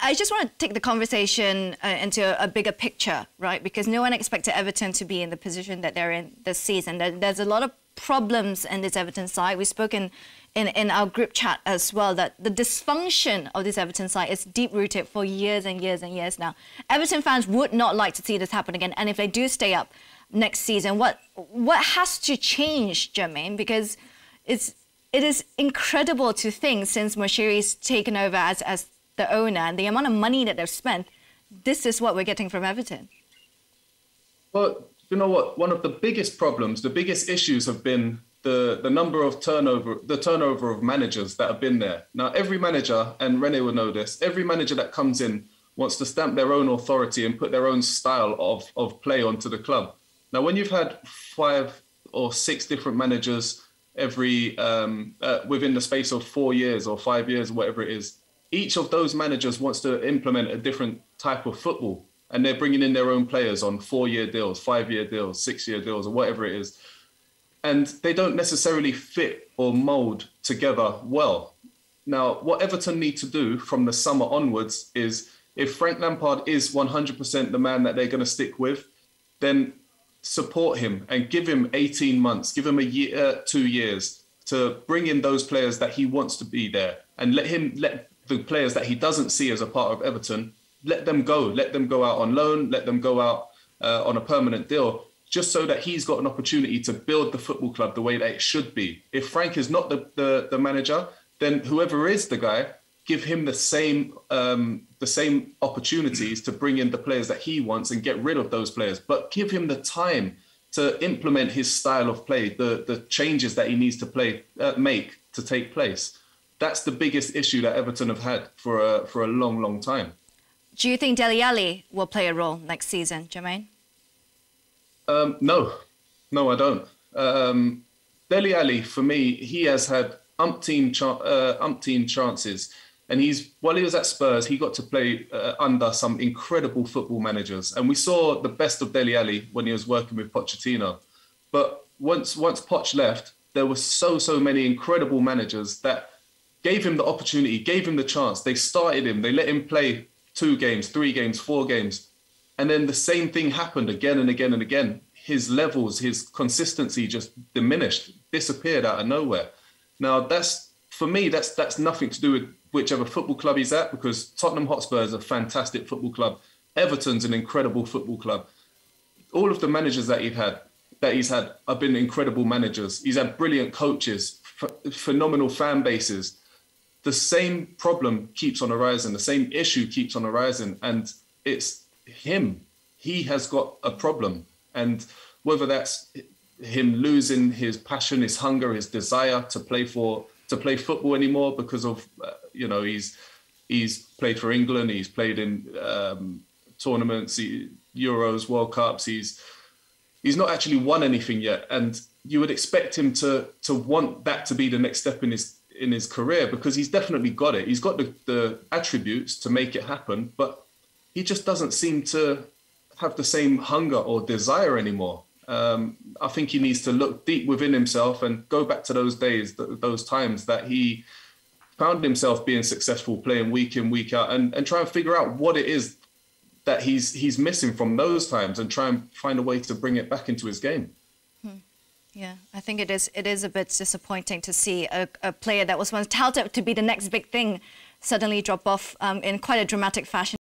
I just want to take the conversation into a bigger picture, right? Because no one expected Everton to be in the position that they're in this season. There's a lot of problems in this Everton side. We've spoken in our group chat as well that the dysfunction of this Everton side is deep-rooted for years and years and years now. Everton fans would not like to see this happen again. And if they do stay up next season, what has to change, Jermaine? Because it is incredible to think since Moshiri's taken over as the owner and the amount of money that they've spent, this is what we're getting from Everton. Well, you know what? One of the biggest problems, the biggest issues have been the number of turnover of managers that have been there. Now, every manager, and Rene will know this, every manager that comes in wants to stamp their own authority and put their own style of play onto the club. Now, when you've had 5 or 6 different managers every within the space of 4 years or 5 years, whatever it is, each of those managers wants to implement a different type of football. And they're bringing in their own players on 4-year deals, 5-year deals, 6-year deals, or whatever it is. And they don't necessarily fit or mould together well. Now, what Everton need to do from the summer onwards is, if Frank Lampard is 100% the man that they're going to stick with, then support him and give him 18 months, give him a year, 2 years to bring in those players that he wants to be there, and let the players that he doesn't see as a part of Everton, let them go out on loan, let them go out on a permanent deal, just so that he's got an opportunity to build the football club the way that it should be. If Frank is not the manager, then whoever is the guy, give him the same opportunities to bring in the players that he wants and get rid of those players, but give him the time to implement his style of play, the changes that he needs to make to take place. That's the biggest issue that Everton have had for a long, long time. Do you think Dele Alli will play a role next season, Jermaine? No, I don't. Dele Alli, for me, he has had umpteen chances. And while he was at Spurs, he got to play under some incredible football managers. And we saw the best of Dele Alli when he was working with Pochettino. But once Poch left, there were so many incredible managers that gave him the opportunity, gave him the chance. They started him, they let him play 2 games, 3 games, 4 games. And then the same thing happened again and again and again. His levels, his consistency just diminished, disappeared out of nowhere. Now, for me, that's nothing to do with whichever football club he's at, because Tottenham Hotspur is a fantastic football club. Everton's an incredible football club. All of the managers that he's had have been incredible managers. He's had brilliant coaches, phenomenal fan bases. The same problem keeps on arising. The same issue keeps on arising. And it's him. He has got a problem. And whether that's him losing his passion, his hunger, his desire to play football anymore because of, he's played for England, he's played in tournaments, Euros, World Cups. He's not actually won anything yet. And you would expect him to want that to be the next step in his career, because he's definitely got it. He's got the attributes to make it happen, but he just doesn't seem to have the same hunger or desire anymore. I think he needs to look deep within himself and go back to those days, those times that he found himself being successful, playing week in, week out, and try and figure out what it is that he's missing from those times and try and find a way to bring it back into his game. Yeah, I think it is a bit disappointing to see a player that was once touted to be the next big thing suddenly drop off in quite a dramatic fashion.